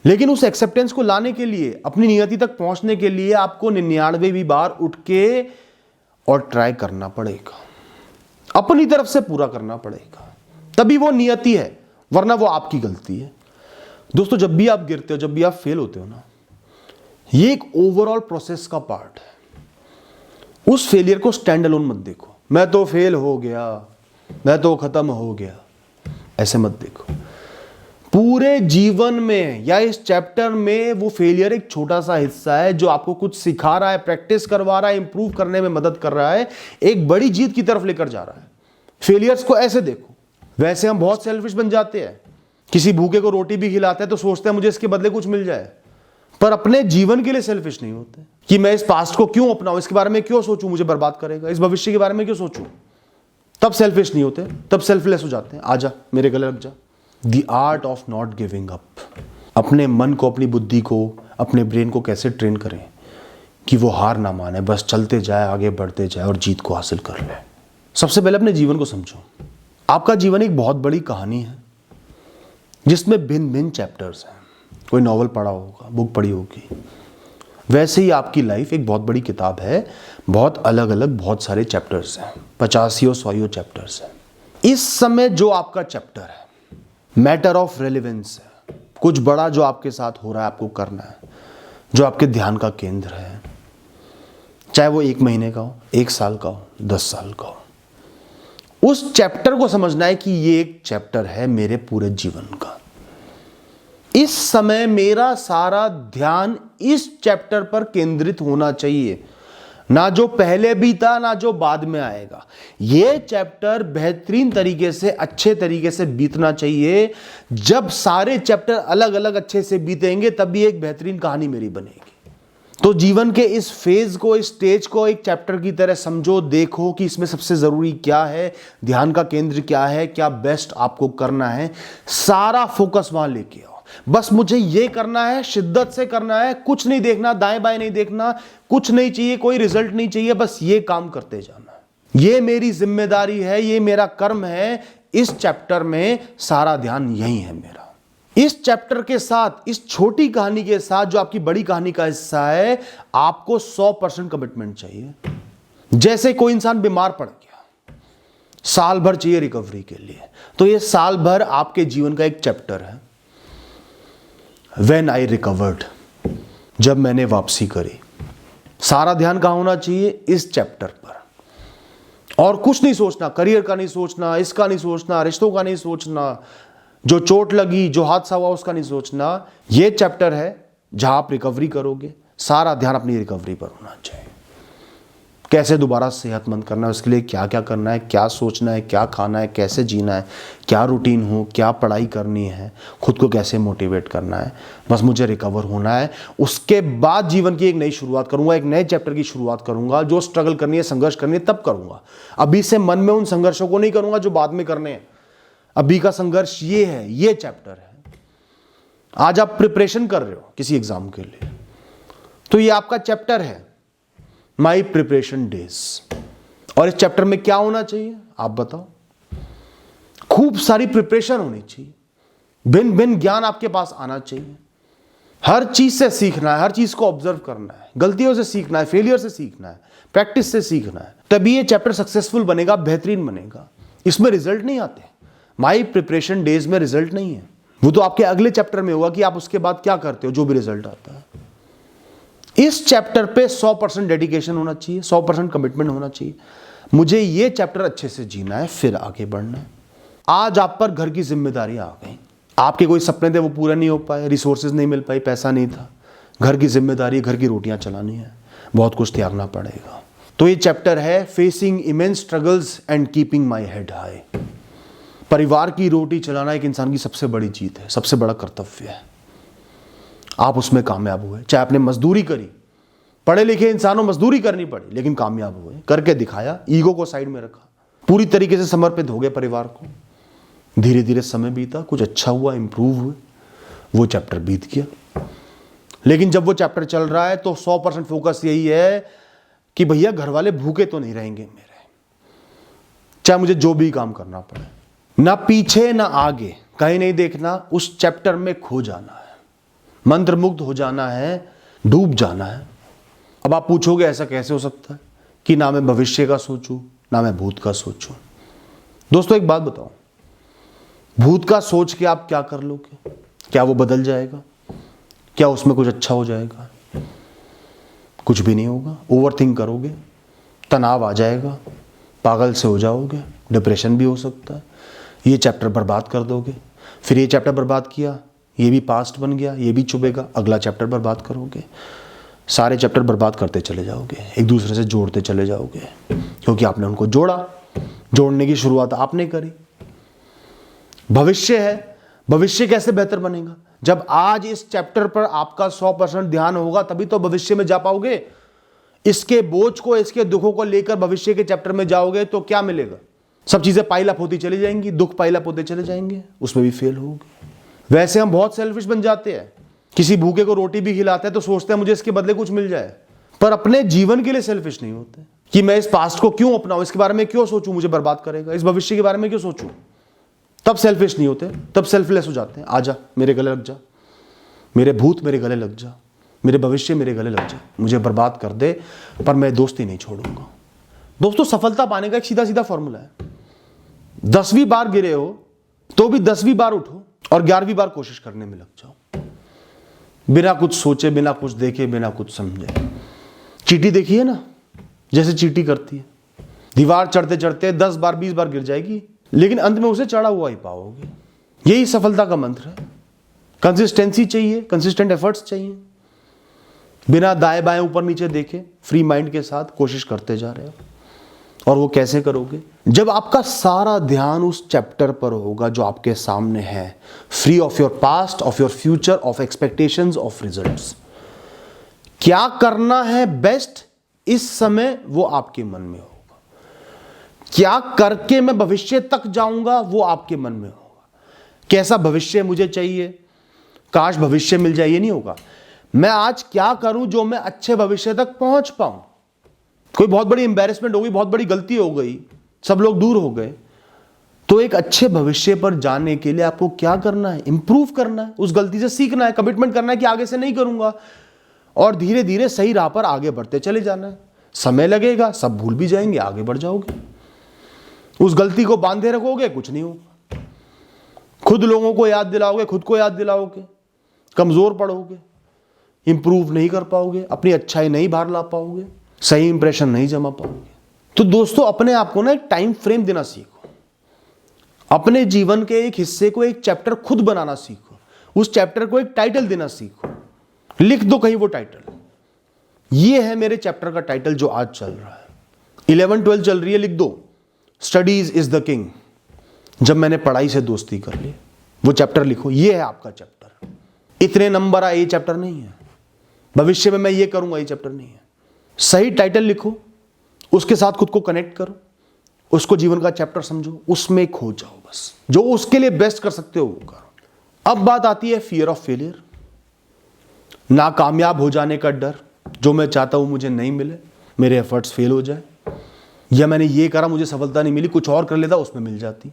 लेकिन उस एक्सेप्टेंस को लाने के लिए, अपनी नियति तक पहुंचने के लिए आपको 99 भी बार उठ के और ट्राई करना पड़ेगा, अपनी तरफ से पूरा करना पड़ेगा, तभी वो नियति है, वरना वो आपकी गलती है। दोस्तों, जब भी आप गिरते हो, जब भी आप फेल होते हो ना, ये एक ओवरऑल प्रोसेस का पार्ट है। उस फेलियर को स्टैंड अलोन मत देखो, मैं तो फेल हो गया, मैं तो खत्म हो गया, ऐसे मत देखो। पूरे जीवन में या इस चैप्टर में वो फेलियर एक छोटा सा हिस्सा है जो आपको कुछ सिखा रहा है, प्रैक्टिस करवा रहा है, इंप्रूव करने में मदद कर रहा है, एक बड़ी जीत की तरफ लेकर जा रहा है। फेलियर्स को ऐसे देखो। वैसे हम बहुत सेल्फिश बन जाते हैं, किसी भूखे को रोटी भी खिलाते हैं तो सोचते हैं मुझे इसके बदले कुछ मिल जाए, पर अपने जीवन के लिए सेल्फिश नहीं होते कि मैं इस पास्ट को क्यों अपनाऊं, इसके बारे में क्यों सोचूं, मुझे बर्बाद करेगा, इस भविष्य के बारे में क्यों सोचूं। तब सेल्फिश नहीं होते, तब सेल्फलेस हो जाते हैं। आजा मेरे गले लग जा। The art of not giving up. अपने मन को, अपनी बुद्धि को, अपने ब्रेन को कैसे ट्रेन करें कि वो हार ना माने, बस चलते जाए, आगे बढ़ते जाए और जीत को हासिल कर ले। सबसे पहले अपने जीवन को समझो। आपका जीवन एक बहुत बड़ी कहानी है जिसमें भिन्न भिन्न चैप्टर्स हैं। कोई नॉवल पढ़ा होगा, बुक पढ़ी होगी, वैसे ही आपकी लाइफ एक बहुत बड़ी किताब है, बहुत अलग अलग बहुत सारे चैप्टर्स हैं, 50 चैप्टर्स हैं। इस समय जो आपका चैप्टर है मैटर ऑफ रेलेवेंस है, कुछ बड़ा जो आपके साथ हो रहा है, आपको करना है, जो आपके ध्यान का केंद्र है, चाहे वो 1 महीने का हो, 1 साल का हो, 10 साल का हो। उस चैप्टर को समझना है कि ये एक चैप्टर है मेरे पूरे जीवन का। इस समय मेरा सारा ध्यान इस चैप्टर पर केंद्रित होना चाहिए, ना जो पहले भी था, ना जो बाद में आएगा। यह चैप्टर बेहतरीन तरीके से, अच्छे तरीके से बीतना चाहिए। जब सारे चैप्टर अलग अलग अच्छे से बीतेंगे तभी एक बेहतरीन कहानी मेरी बनेगी। तो जीवन के इस फेज को, इस स्टेज को एक चैप्टर की तरह समझो, देखो कि इसमें सबसे जरूरी क्या है, ध्यान का केंद्र क्या है, क्या बेस्ट आपको करना है, सारा फोकस वहां लेके आओ। बस मुझे ये करना है, शिद्दत से करना है, कुछ नहीं देखना, दाएं बाएं नहीं देखना, कुछ नहीं चाहिए, कोई रिजल्ट नहीं चाहिए, बस ये काम करते जाना है। ये मेरी जिम्मेदारी है, ये मेरा कर्म है। इस चैप्टर में सारा ध्यान यही है मेरा। इस चैप्टर के साथ, इस छोटी कहानी के साथ जो आपकी बड़ी कहानी का हिस्सा है, आपको 100% कमिटमेंट चाहिए। जैसे कोई इंसान बीमार पड़ गया, साल भर चाहिए रिकवरी के लिए, तो ये साल भर आपके जीवन का एक चैप्टर है। When I recovered, जब मैंने वापसी करी, सारा ध्यान कहां होना चाहिए? इस चैप्टर पर। और कुछ नहीं सोचना, करियर का नहीं सोचना, इसका नहीं सोचना, रिश्तों का नहीं सोचना, जो चोट लगी, जो हादसा हुआ उसका नहीं सोचना। यह चैप्टर है जहां आप रिकवरी करोगे, सारा ध्यान अपनी रिकवरी पर होना चाहिए। कैसे दोबारा सेहतमंद करना है, उसके लिए क्या क्या करना है, क्या सोचना है, क्या खाना है, कैसे जीना है, क्या रूटीन हो, क्या पढ़ाई करनी है, खुद को कैसे मोटिवेट करना है। बस मुझे रिकवर होना है, उसके बाद जीवन की एक नई शुरुआत करूंगा, एक नए चैप्टर की शुरुआत करूंगा। जो स्ट्रगल करनी है, संघर्ष करनी है, तब करूंगा। अभी से मन में उन संघर्षों को नहीं करूंगा जो बाद में करने हैं। अभी का संघर्ष ये है, ये चैप्टर है। आज आप प्रिपरेशन कर रहे हो किसी एग्जाम के लिए, तो ये आपका चैप्टर है, माई प्रिपरेशन डेज। और इस चैप्टर में क्या होना चाहिए आप बताओ? खूब सारी प्रिपरेशन होनी चाहिए, भिन्न भिन्न ज्ञान आपके पास आना चाहिए, हर चीज से सीखना है, हर चीज को ऑब्जर्व करना है, गलतियों से सीखना है, फेलियर से सीखना है, प्रैक्टिस से सीखना है। तभी ये चैप्टर सक्सेसफुल बनेगा, बेहतरीन बनेगा। इसमें रिजल्ट नहीं आते, माई प्रिपरेशन डेज में रिजल्ट नहीं है। वो तो आपके अगले चैप्टर में होगा कि आप उसके बाद क्या करते हो, जो भी रिजल्ट आता है। इस चैप्टर पे 100% डेडिकेशन होना चाहिए, 100% कमिटमेंट होना चाहिए। मुझे ये चैप्टर अच्छे से जीना है, फिर आगे बढ़ना है। आज आप पर घर की जिम्मेदारी आ गई, आपके कोई सपने थे वो पूरे नहीं हो पाए, रिसोर्सेज नहीं मिल पाई, पैसा नहीं था, घर की जिम्मेदारी, घर की रोटियां चलानी है, बहुत कुछ त्यागना पड़ेगा। तो ये चैप्टर है facing immense struggles and keeping my head high. परिवार की रोटी चलाना एक इंसान की सबसे बड़ी जीत है, सबसे बड़ा कर्तव्य है। आप उसमें कामयाब हुए, चाहे आपने मजदूरी करी, पढ़े लिखे इंसानों मजदूरी करनी पड़ी, लेकिन कामयाब हुए, करके दिखाया, ईगो को साइड में रखा, पूरी तरीके से समर्पित हो गए परिवार को। धीरे धीरे समय बीता, कुछ अच्छा हुआ, इंप्रूव हुए, वो चैप्टर बीत गया। लेकिन जब वो चैप्टर चल रहा है तो 100% फोकस यही है कि भैया घर वाले भूखे तो नहीं रहेंगे मेरे, चाहे मुझे जो भी काम करना पड़े। ना पीछे ना आगे, कहीं नहीं देखना, उस चैप्टर में खो जाना है। मंत्र मुग्ध हो जाना है, डूब जाना है। अब आप पूछोगे ऐसा कैसे हो सकता है कि ना मैं भविष्य का सोचूं ना मैं भूत का सोचूं। दोस्तों एक बात बताओ, भूत का सोच के आप क्या कर लोगे? क्या वो बदल जाएगा? क्या उसमें कुछ अच्छा हो जाएगा? कुछ भी नहीं होगा। ओवर थिंक करोगे, तनाव आ जाएगा, पागल से हो जाओगे, डिप्रेशन भी हो सकता है। ये चैप्टर बर्बाद कर दोगे, फिर ये चैप्टर बर्बाद किया, ये भी पास्ट बन गया, ये भी चुभेगा, अगला चैप्टर बर्बाद करोगे। सारे चैप्टर बर्बाद करते चले जाओगे, एक दूसरे से जोड़ते चले जाओगे, क्योंकि आपने उनको जोड़ा। जोड़ने की शुरुआत आपने करी। भविष्य है, भविष्य कैसे बेहतर बनेगा? जब आज इस चैप्टर पर आपका 100% ध्यान होगा तभी तो भविष्य में जा पाओगे। इसके बोझ को, इसके दुखों को लेकर भविष्य के चैप्टर में जाओगे तो क्या मिलेगा? सब चीजें पाइल अप होती चली जाएंगी, दुख पाइल अप होते चले जाएंगे, उसमें भी फेल होगे। वैसे हम बहुत सेल्फिश बन जाते हैं। किसी भूखे को रोटी भी खिलाते हैं तो सोचते हैं मुझे इसके बदले कुछ मिल जाए, पर अपने जीवन के लिए सेल्फिश नहीं होते कि मैं इस पास्ट को क्यों अपनाऊं, इसके बारे में क्यों सोचूं, मुझे बर्बाद करेगा, इस भविष्य के बारे में क्यों सोचूं। तब सेल्फिश नहीं होते, तब सेल्फलेस हो जाते हैं। आजा मेरे गले लग जा, मेरे भूत मेरे गले लग जा, मेरे भविष्य मेरे गले लग जा, मुझे बर्बाद कर दे पर मैं दोस्ती नहीं छोड़ूंगा। दोस्तों सफलता पाने का एक सीधा सीधा फॉर्मूला है। 10वीं बार गिरे हो तो भी 10वीं बार उठो और 11वीं बार कोशिश करने में लग जाओ, बिना कुछ सोचे, बिना कुछ देखे, बिना कुछ समझे। चींटी देखी है ना, जैसे चींटी करती है, दीवार चढ़ते चढ़ते 10 बार 20 बार गिर जाएगी, लेकिन अंत में उसे चढ़ा हुआ ही पाओगे। यही सफलता का मंत्र है। कंसिस्टेंसी चाहिए, कंसिस्टेंट एफर्ट्स चाहिए, बिना दाएं बाएं ऊपर नीचे देखे, फ्री माइंड के साथ कोशिश करते जा रहे हो। और वो कैसे करोगे? जब आपका सारा ध्यान उस चैप्टर पर होगा जो आपके सामने है, free of your past, of your future, of expectations, of results. क्या करना है बेस्ट इस समय वो आपके मन में होगा। क्या करके मैं भविष्य तक जाऊंगा वो आपके मन में होगा। कैसा भविष्य मुझे चाहिए, काश भविष्य मिल जाए, ये नहीं होगा। मैं आज क्या करूं जो मैं अच्छे भविष्य तक पहुंच पाऊं। कोई बहुत बड़ी एम्बैरेसमेंट हो गई, बहुत बड़ी गलती हो गई, सब लोग दूर हो गए, तो एक अच्छे भविष्य पर जाने के लिए आपको क्या करना है? इंप्रूव करना है, उस गलती से सीखना है, कमिटमेंट करना है कि आगे से नहीं करूंगा, और धीरे धीरे सही राह पर आगे बढ़ते चले जाना है। समय लगेगा, सब भूल भी जाएंगे, आगे बढ़ जाओगे। उस गलती को बांधे रखोगे, कुछ नहीं होगा। खुद लोगों को याद दिलाओगे, खुद को याद दिलाओगे, कमजोर पड़ोगे, इंप्रूव नहीं कर पाओगे, अपनी अच्छाई नहीं बाहर ला पाओगे, सही इंप्रेशन नहीं जमा पाओगे। तो दोस्तों अपने आप को ना एक टाइम फ्रेम देना सीखो। अपने जीवन के एक हिस्से को एक चैप्टर खुद बनाना सीखो। उस चैप्टर को एक टाइटल देना सीखो। लिख दो कहीं वो टाइटल, ये है मेरे चैप्टर का टाइटल जो आज चल रहा है। 11-12 चल रही है, लिख दो स्टडीज इज द किंग। जब मैंने पढ़ाई से दोस्ती कर ली, वो चैप्टर लिखो, ये है आपका चैप्टर। इतने नंबर आए ये चैप्टर नहीं है, भविष्य में मैं ये करूंगा ये चैप्टर नहीं है। सही टाइटल लिखो, उसके साथ खुद को कनेक्ट करो, उसको जीवन का चैप्टर समझो, उसमें खो जाओ। बस जो उसके लिए बेस्ट कर सकते हो वो करो। अब बात आती है फियर ऑफ फेलियर, नाकामयाब हो जाने का डर। जो मैं चाहता हूं मुझे नहीं मिले, मेरे एफर्ट्स फेल हो जाए, या मैंने ये करा मुझे सफलता नहीं मिली, कुछ और कर लेता उसमें मिल जाती।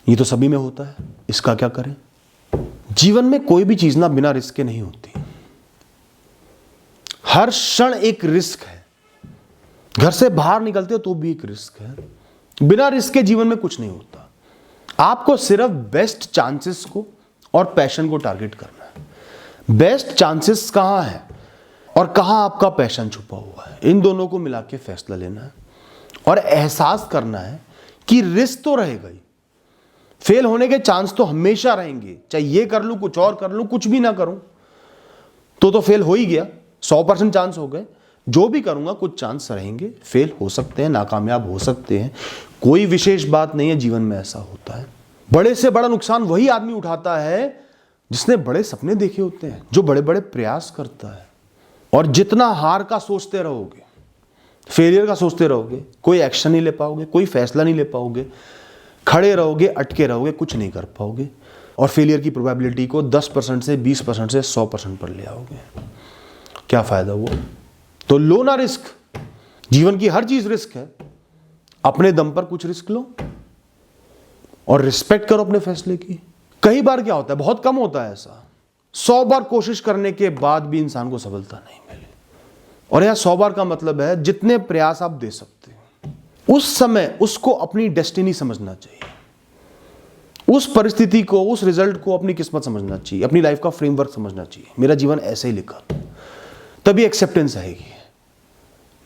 ये तो सभी में होता है, इसका क्या करें? जीवन में कोई भी चीज ना बिना रिस्क के नहीं होती। हर क्षण एक रिस्क है। घर से बाहर निकलते हो तो भी एक रिस्क है। बिना रिस्क के जीवन में कुछ नहीं होता। आपको सिर्फ बेस्ट चांसेस को और पैशन को टारगेट करना है। बेस्ट चांसेस कहां है और कहां आपका पैशन छुपा हुआ है, इन दोनों को मिला के फैसला लेना है और एहसास करना है कि रिस्क तो रहेगा ही, फेल होने के चांस तो हमेशा रहेंगे। चाहे ये कर लूं, कुछ और कर लूं, कुछ भी ना करूं तो फेल हो ही गया। 100% चांस हो गए। जो भी करूंगा कुछ चांस रहेंगे, फेल हो सकते हैं, नाकामयाब हो सकते हैं, कोई विशेष बात नहीं है। जीवन में ऐसा होता है। बड़े से बड़ा नुकसान वही आदमी उठाता है जिसने बड़े सपने देखे होते हैं, जो बड़े बड़े प्रयास करता है। और जितना हार का सोचते रहोगे, फेलियर का सोचते रहोगे, कोई एक्शन नहीं ले पाओगे, कोई फैसला नहीं ले पाओगे, खड़े रहोगे, अटके रहोगे, कुछ नहीं कर पाओगे और फेलियर की प्रोबेबिलिटी को 10% से 20% से 100% पर ले आओगे। क्या फायदा हुआ? तो लो ना रिस्क। जीवन की हर चीज रिस्क है। अपने दम पर कुछ रिस्क लो और रिस्पेक्ट करो अपने फैसले की। कई बार क्या होता है, बहुत कम होता है ऐसा, 100 बार कोशिश करने के बाद भी इंसान को सफलता नहीं मिली। और यह 100 बार का मतलब है जितने प्रयास आप दे सकते हो उस समय उसको अपनी डेस्टिनी समझना चाहिए, उस परिस्थिति को, उस रिजल्ट को अपनी किस्मत समझना चाहिए, अपनी लाइफ का फ्रेमवर्क समझना चाहिए। मेरा जीवन ऐसे ही लिखा, तभी एक्सेप्टेंस आएगी।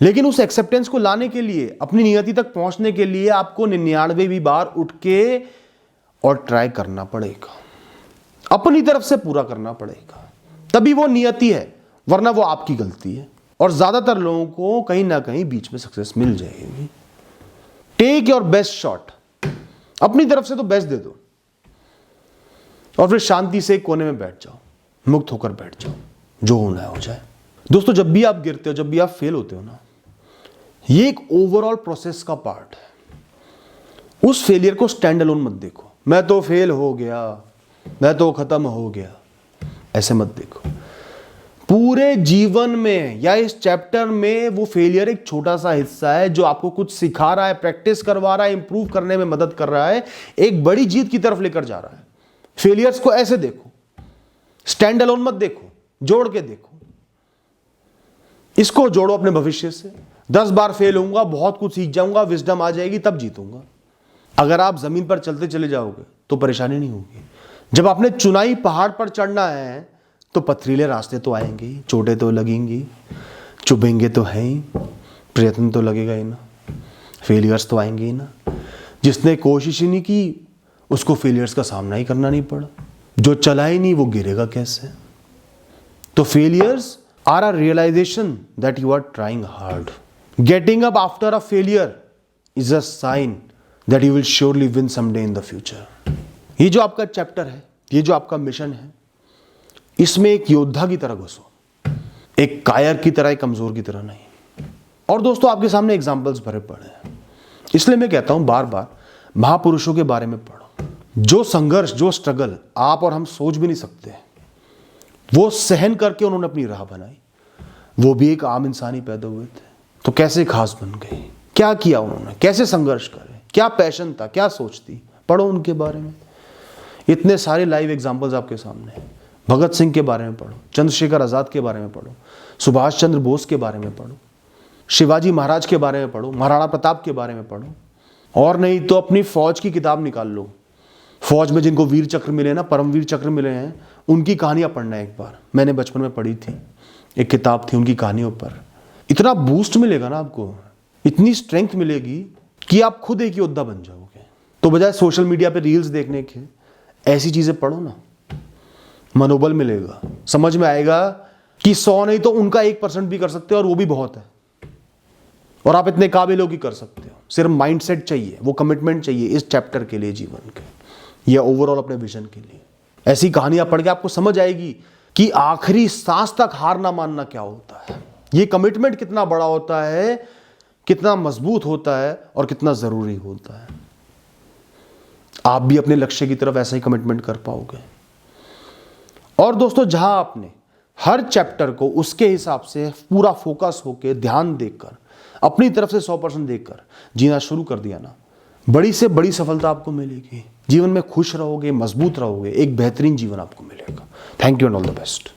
लेकिन उस एक्सेप्टेंस को लाने के लिए, अपनी नियति तक पहुंचने के लिए आपको 99 भी बार उठ के और ट्राई करना पड़ेगा, अपनी तरफ से पूरा करना पड़ेगा, तभी वो नियति है, वरना वो आपकी गलती है। और ज्यादातर लोगों को कहीं ना कहीं बीच में सक्सेस मिल जाएगी। टेक योर बेस्ट शॉट, अपनी तरफ से तो बेस्ट दे दो और फिर शांति से एक कोने में बैठ जाओ, मुक्त होकर बैठ जाओ, जो होना है हो जाए। दोस्तों, जब भी आप गिरते हो, जब भी आप फेल होते हो ना, ये एक ओवरऑल प्रोसेस का पार्ट है। उस फेलियर को स्टैंड अलोन मत देखो, मैं तो फेल हो गया, मैं तो खत्म हो गया, ऐसे मत देखो। पूरे जीवन में या इस चैप्टर में वो फेलियर एक छोटा सा हिस्सा है जो आपको कुछ सिखा रहा है, प्रैक्टिस करवा रहा है, इंप्रूव करने में मदद कर रहा है, एक बड़ी जीत की तरफ लेकर जा रहा है। फेलियर्स को ऐसे देखो, स्टैंड अलोन मत देखो, जोड़ के देखो। इसको जोड़ो अपने भविष्य से। 10 बार फेल होऊंगा, बहुत कुछ सीख जाऊंगा, विजडम आ जाएगी, तब जीतूंगा। अगर आप जमीन पर चलते चले जाओगे तो परेशानी नहीं होगी। जब आपने चुनाई पहाड़ पर चढ़ना है तो पथरीले रास्ते तो आएंगे, चोटें तो लगेंगी, चुभेंगे तो है ही, प्रयत्न तो लगेगा ही ना, फेलियर्स तो आएंगे ही ना। जिसने कोशिश ही नहीं की उसको फेलियर्स का सामना ही करना नहीं पड़ा, जो चला ही नहीं वो गिरेगा कैसे। तो failures are a realization that you are trying hard. Getting up after a failure is a sign that you will surely win someday in the future. ये जो आपका चैप्टर है, ये जो आपका मिशन है, इसमें एक योद्धा की तरह घुसो, एक कायर की तरह, एक कमजोर की तरह नहीं। और दोस्तों, आपके सामने एग्जाम्पल्स भरे पड़े हैं, इसलिए मैं कहता हूं बार बार महापुरुषों के बारे में पढ़ो। जो संघर्ष, जो स्ट्रगल आप और हम सोच भी नहीं सकते, वो सहन करके उन्होंने अपनी राह बनाई। वो भी एक आम इंसान ही पैदा हुए थे, तो कैसे खास बन गए, क्या किया उन्होंने, कैसे संघर्ष करे, क्या पैशन था, क्या सोच थी, पढ़ो उनके बारे में। इतने सारे लाइव एग्जाम्पल्स आपके सामने हैं। भगत सिंह के बारे में पढ़ो, चंद्रशेखर आजाद के बारे में पढ़ो, सुभाष चंद्र बोस के बारे में पढ़ो, शिवाजी महाराज के बारे में पढ़ो, महाराणा प्रताप के बारे में पढ़ो, और नहीं तो अपनी फौज की किताब निकाल लो। फौज में जिनको वीर चक्र मिले ना, परमवीर चक्र मिले हैं, उनकी कहानियां पढ़ना एक बार। मैंने बचपन में पढ़ी थी, एक किताब थी उनकी कहानियों पर। इतना बूस्ट मिलेगा ना आपको, इतनी स्ट्रेंथ मिलेगी कि आप खुद एक योद्धा बन जाओगे। तो बजाय सोशल मीडिया पे रील्स देखने के, ऐसी चीजें पढ़ो ना, मनोबल मिलेगा, समझ में आएगा कि 100 नहीं तो उनका 1% भी कर सकते हो, और वो भी बहुत है। और आप इतने काबिल हो कि कर सकते हो। सिर्फ माइंडसेट चाहिए, वो कमिटमेंट चाहिए इस चैप्टर के लिए, जीवन के या ओवरऑल अपने विजन के लिए। ऐसी कहानियां पढ़ के आपको समझ आएगी कि आखिरी सांस तक हार ना मानना क्या होता है, ये कमिटमेंट कितना बड़ा होता है, कितना मजबूत होता है और कितना जरूरी होता है। आप भी अपने लक्ष्य की तरफ ऐसा ही कमिटमेंट कर पाओगे। और दोस्तों, जहां आपने हर चैप्टर को उसके हिसाब से पूरा फोकस होकर, ध्यान देकर, अपनी तरफ से 100% देकर जीना शुरू कर दिया ना, बड़ी से बड़ी सफलता आपको मिलेगी। जीवन में खुश रहोगे, मजबूत रहोगे, एक बेहतरीन जीवन आपको मिलेगा। Thank you and all the best.